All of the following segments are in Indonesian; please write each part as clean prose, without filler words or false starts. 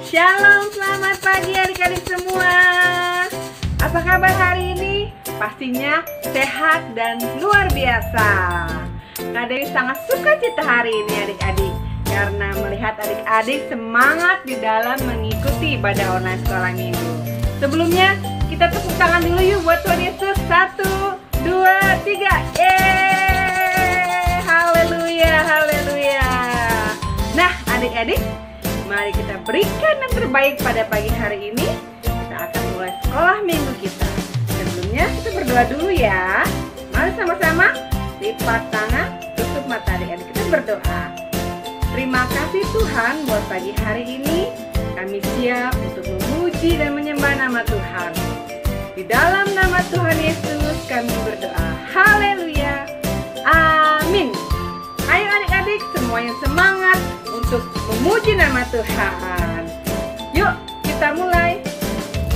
Shalom, selamat pagi adik-adik semua. Apa kabar hari ini? Pastinya sehat dan luar biasa. Kak Dewi sangat suka cita hari ini adik-adik, karena melihat adik-adik semangat di dalam mengikuti ibadah online sekolah minggu. Sebelumnya kita tepuk tangan dulu yuk buat Tuhan Yesus. 1, 2, 3. Haleluya, haleluya. Nah adik-adik, mari kita berikan yang terbaik pada pagi hari ini. Kita akan mulai sekolah minggu kita. Sebelumnya kita berdoa dulu ya. Mari sama-sama lipat tangan, tutup mata adik-adik. Kita berdoa. Terima kasih Tuhan buat pagi hari ini. Kami siap untuk memuji dan menyembah nama Tuhan. Di dalam nama Tuhan Yesus kami berdoa. Haleluya. Amin. Ayo adik-adik semuanya semangat untuk memuji nama Tuhan. Yuk kita mulai. Mari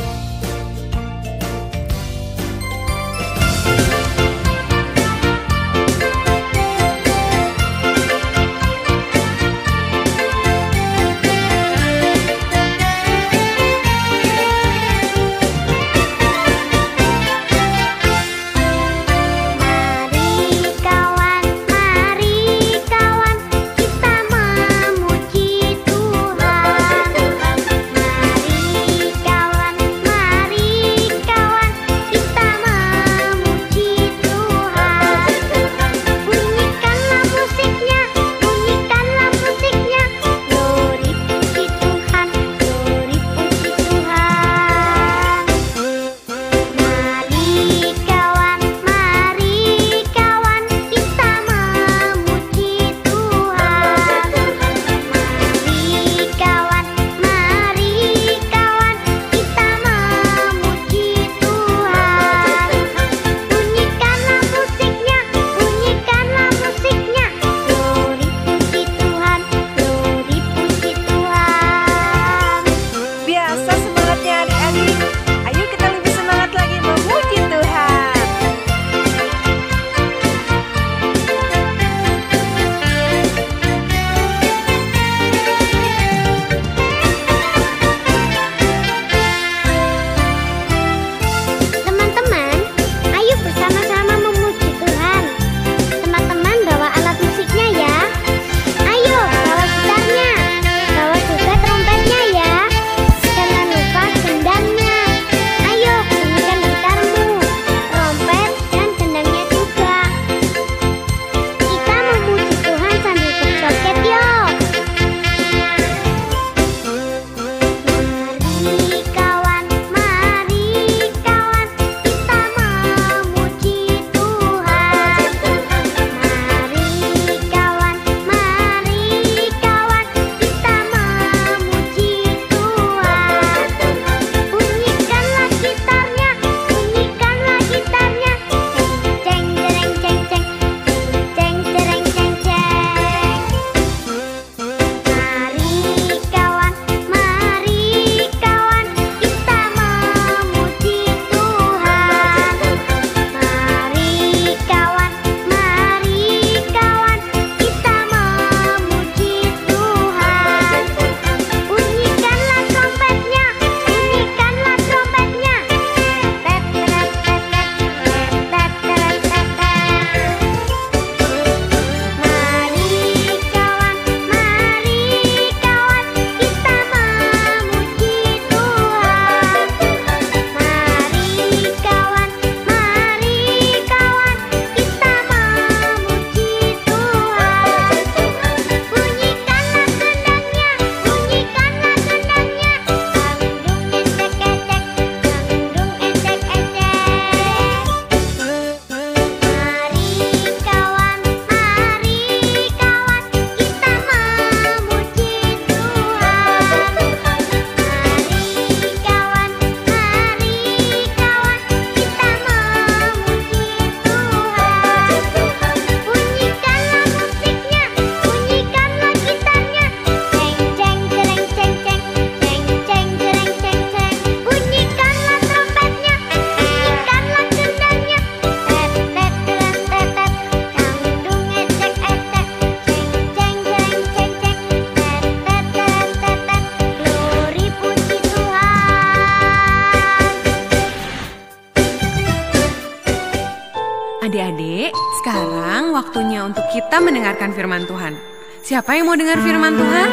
Adik-adik, sekarang waktunya untuk kita mendengarkan firman Tuhan. Siapa yang mau dengar firman Tuhan?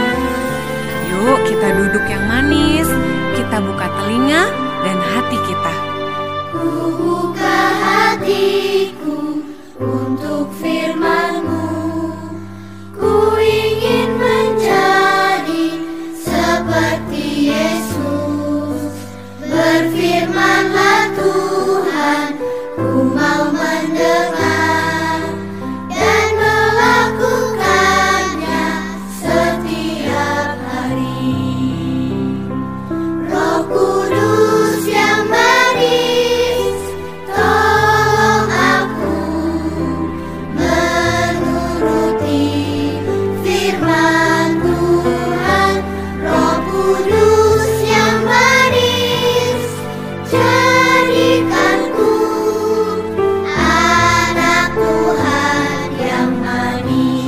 Yuk kita duduk yang manis, kita buka telinga dan hati kita. Ku buka hatiku untuk firman-Mu. Ku ingin menjadi seperti Yesus. Berfirmanlah Tuhan, ku mau mendengar dan melakukannya setiap hari. Roh Kudus yang manis, tolong aku menuruti firman Tuhan. Roh Kudus yang manis, jadikanku anak Tuhan yang manis.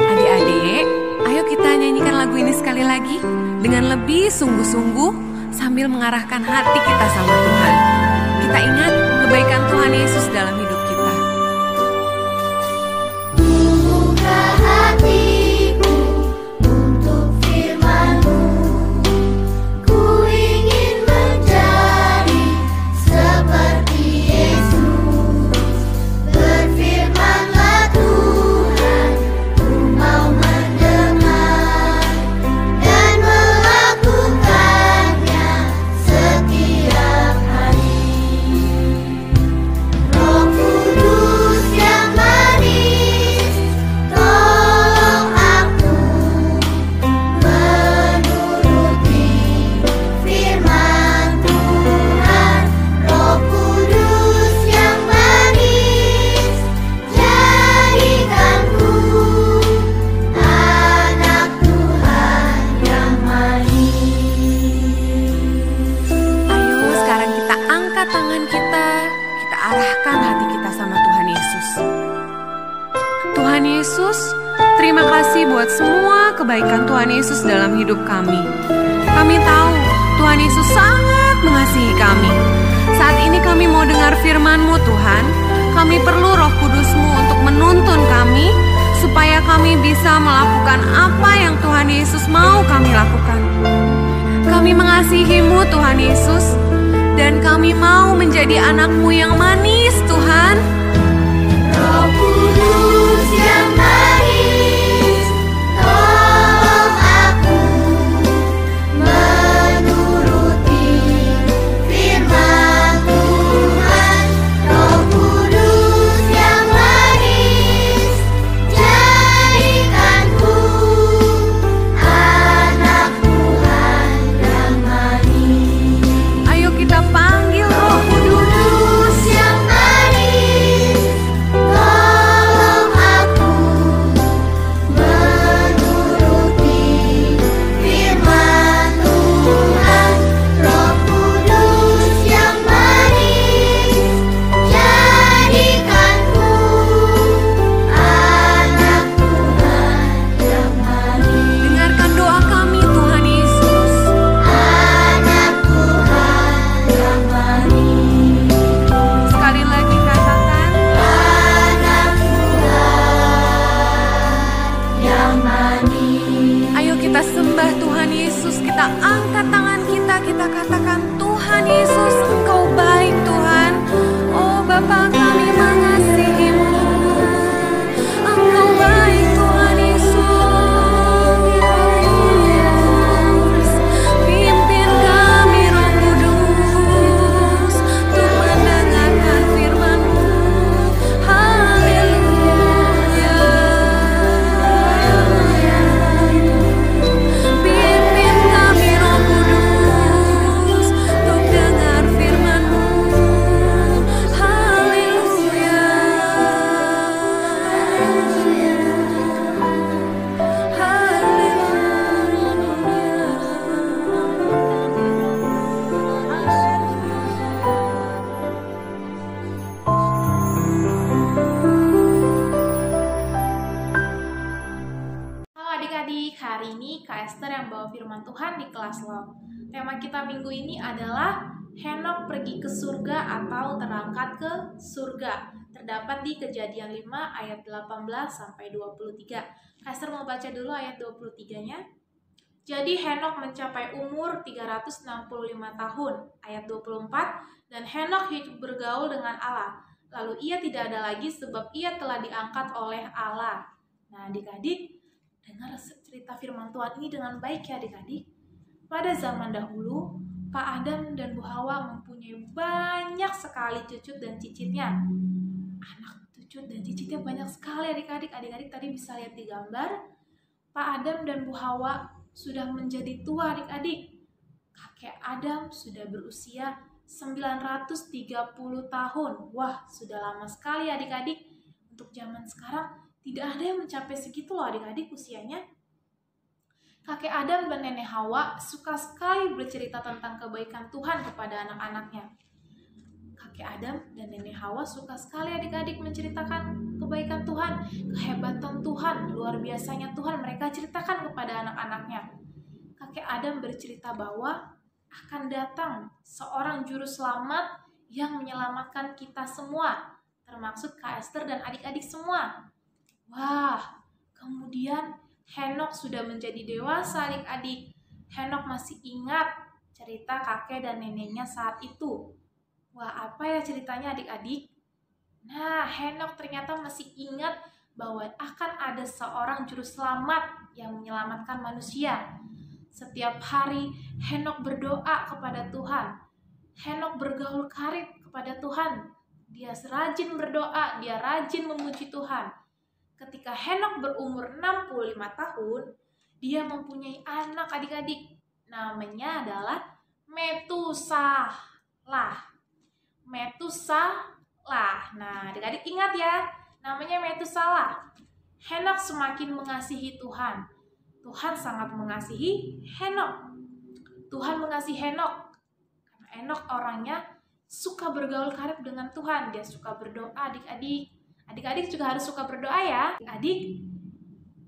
Adik-adik, ayo kita nyanyikan lagu ini sekali lagi dengan lebih sungguh-sungguh sambil mengarahkan hati kita sama Tuhan. Kita ingat kebaikan Tuhan Yesus dalam hidup kita. Buka hatiku untuk firman-Mu. Ku ingin menjadi seperti Yesus. Berfirmanlah Tuhan, ku mau mendengar dan melakukannya setiap hari. Roh Kudus yang manis, tolong aku menuruti firman Tuhan. Roh Kudus yang manis, jadikanku anak Tuhan yang manis. Ayo sekarang kita angkat tangan kita arahkan hati kita sama Tuhan Yesus. Tuhan Yesus, terima kasih buat semua kebaikan Tuhan Yesus dalam hidup kami. Kami tahu Tuhan Yesus sangat mengasihi kami. Saat ini kami mau dengar firman-Mu Tuhan. Kami perlu Roh Kudus-Mu untuk menuntun kami, supaya kami bisa melakukan apa yang Tuhan Yesus mau kami lakukan. Kami mengasihi-Mu Tuhan Yesus, dan kami mau menjadi anak-Mu yang manis Tuhan. Roh Kudus yang manis, tolong aku menuruti firman Tuhan. Roh Kudus yang manis, jadikanku anak Tuhan yang manis. Ayo kita panggil Roh Kudus. Yang manis, tolong aku menuruti firman Tuhan. Roh Kudus yang manis, jadikanku anak Tuhan yang manis. Dengarkan doa kami Tuhan Yesus. Anak Tuhan yang manis. Sekali lagi katakan, Anak Tuhan yang manis. ayo kita sembah Tuhan Yesus. Kita angkat tangan kita katakan, Tuhan Yesus, Engkau baik Tuhan. Oh Bapa, kami mengasihi-Mu. Engkau baik Tuhan Yesus. Pimpin kami Roh Kudus untuk mendengarkan firman-Mu. Haleluya. Pimpin kami Roh Kudus untuk dengar firman-Mu. Haleluya. Halo adik-adik, hari ini Kak Esther yang bawa firman Tuhan di kelas Law. Tema kita minggu ini adalah Henokh pergi ke surga atau terangkat ke surga. Terdapat di Kejadian 5 ayat 18 sampai 23. Kaiser mau baca dulu ayat 23-nya. Jadi Henokh mencapai umur 365 tahun, ayat 24, dan Henokh hidup bergaul dengan Allah. Lalu ia tidak ada lagi sebab ia telah diangkat oleh Allah. Nah, adik-adik, dengar cerita firman Tuhan ini dengan baik ya adik-adik. Pada zaman dahulu, Pak Adam dan Bu Hawa mempunyai banyak sekali cucut dan cicitnya. Anak cucut dan cicitnya banyak sekali adik-adik. Adik-adik tadi bisa lihat di gambar. Pak Adam dan Bu Hawa sudah menjadi tua adik-adik. Kakek Adam sudah berusia 930 tahun. Wah, sudah lama sekali adik-adik. Untuk zaman sekarang tidak ada yang mencapai segitu loh adik-adik usianya. Kakek Adam dan nenek Hawa suka sekali bercerita tentang kebaikan Tuhan kepada anak-anaknya. Kakek Adam dan nenek Hawa suka sekali adik-adik menceritakan kebaikan Tuhan, kehebatan Tuhan, luar biasanya Tuhan mereka ceritakan kepada anak-anaknya. Kakek Adam bercerita bahwa akan datang seorang juru selamat yang menyelamatkan kita semua, termasuk Kak Esther dan adik-adik semua. Wah, kemudian Henokh sudah menjadi dewasa adik-adik. Henokh masih ingat cerita kakek dan neneknya saat itu. Wah, apa ya ceritanya adik-adik? Nah, Henokh ternyata masih ingat bahwa akan ada seorang juru selamat yang menyelamatkan manusia. Setiap hari Henokh berdoa kepada Tuhan. Henokh bergaul karib kepada Tuhan. Dia rajin berdoa, dia rajin memuji Tuhan. Ketika Henokh berumur 65 tahun, dia mempunyai anak adik-adik. Namanya adalah Metusalah. Metusalah. Nah, adik-adik ingat ya, namanya Metusalah. Henokh semakin mengasihi Tuhan. Tuhan sangat mengasihi Henokh. Tuhan mengasihi Henokh. Karena Henokh orangnya suka bergaul karib dengan Tuhan. Dia suka berdoa adik-adik. Adik-adik juga harus suka berdoa ya. Adik,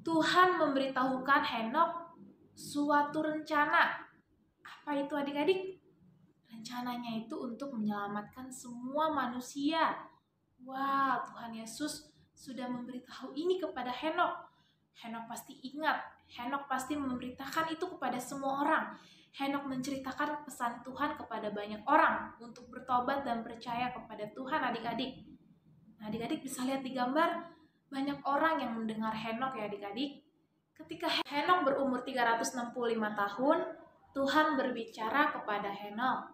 Tuhan memberitahukan Henokh suatu rencana. Apa itu adik-adik? Rencananya itu untuk menyelamatkan semua manusia. Wah, Tuhan Yesus sudah memberitahu ini kepada Henokh. Henokh pasti ingat. Henokh pasti memberitakan itu kepada semua orang. Henokh menceritakan pesan Tuhan kepada banyak orang untuk bertobat dan percaya kepada Tuhan adik-adik. Nah, adik-adik bisa lihat di gambar, banyak orang yang mendengar Henokh ya adik-adik. Ketika Henokh berumur 365 tahun, Tuhan berbicara kepada Henokh.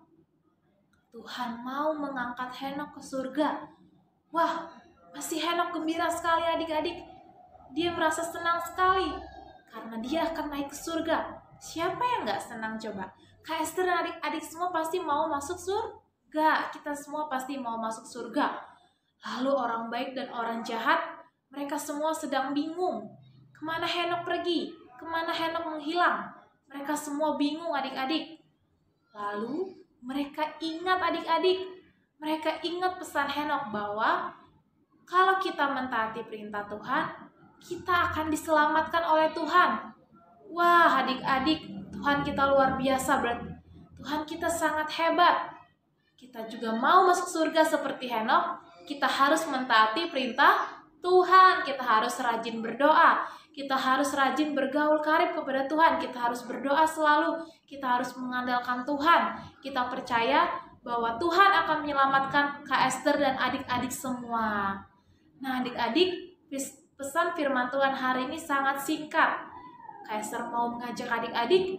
Tuhan mau mengangkat Henokh ke surga. Wah, pasti Henokh gembira sekali adik-adik. Dia merasa senang sekali, karena dia akan naik ke surga. Siapa yang gak senang coba? Kak Esther dan adik-adik semua pasti mau masuk surga. Kita semua pasti mau masuk surga. Lalu orang baik dan orang jahat, mereka semua sedang bingung. Kemana Henokh pergi? Kemana Henokh menghilang? Mereka semua bingung adik-adik. Lalu mereka ingat adik-adik. Mereka ingat pesan Henokh bahwa kalau kita mentaati perintah Tuhan, kita akan diselamatkan oleh Tuhan. Wah adik-adik, Tuhan kita luar biasa berarti. Tuhan kita sangat hebat. Kita juga mau masuk surga seperti Henokh. Kita harus mentaati perintah Tuhan. Kita harus rajin berdoa. Kita harus rajin bergaul karib kepada Tuhan. Kita harus berdoa selalu. Kita harus mengandalkan Tuhan. Kita percaya bahwa Tuhan akan menyelamatkan Kak Esther dan adik-adik semua. Nah adik-adik, pesan firman Tuhan hari ini sangat singkat. Kak Esther mau mengajak adik-adik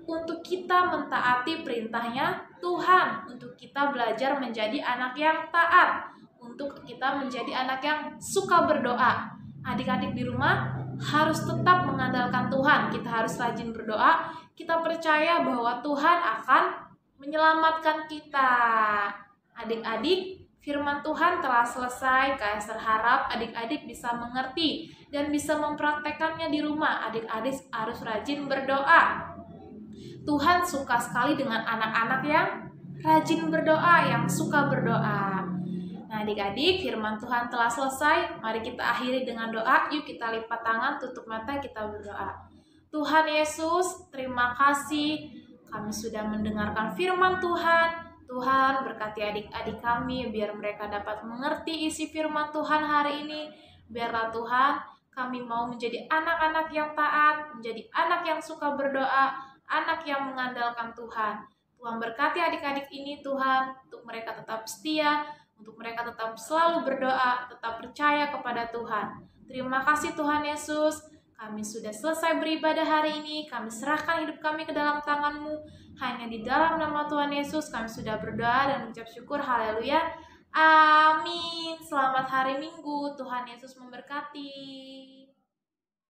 untuk kita mentaati perintahnya Tuhan. Untuk kita belajar menjadi anak yang taat. Untuk kita menjadi anak yang suka berdoa. Adik-adik di rumah harus tetap mengandalkan Tuhan. Kita harus rajin berdoa. Kita percaya bahwa Tuhan akan menyelamatkan kita. Adik-adik, firman Tuhan telah selesai. Kak Esther harap adik-adik bisa mengerti dan bisa mempraktekannya di rumah. Adik-adik harus rajin berdoa. Tuhan suka sekali dengan anak-anak yang rajin berdoa, yang suka berdoa. Nah adik-adik, firman Tuhan telah selesai. Mari kita akhiri dengan doa. Yuk kita lipat tangan, tutup mata, kita berdoa. Tuhan Yesus, terima kasih. Kami sudah mendengarkan firman Tuhan. Tuhan, berkati adik-adik kami, biar mereka dapat mengerti isi firman Tuhan hari ini. Biarlah Tuhan, kami mau menjadi anak-anak yang taat, menjadi anak yang suka berdoa, anak yang mengandalkan Tuhan. Tuhan berkati adik-adik ini Tuhan, untuk mereka tetap setia, untuk mereka tetap selalu berdoa, tetap percaya kepada Tuhan. Terima kasih Tuhan Yesus, kami sudah selesai beribadah hari ini, kami serahkan hidup kami ke dalam tangan-Mu. Hanya di dalam nama Tuhan Yesus kami sudah berdoa dan mengucap syukur, haleluya. Amin. Selamat hari Minggu, Tuhan Yesus memberkati.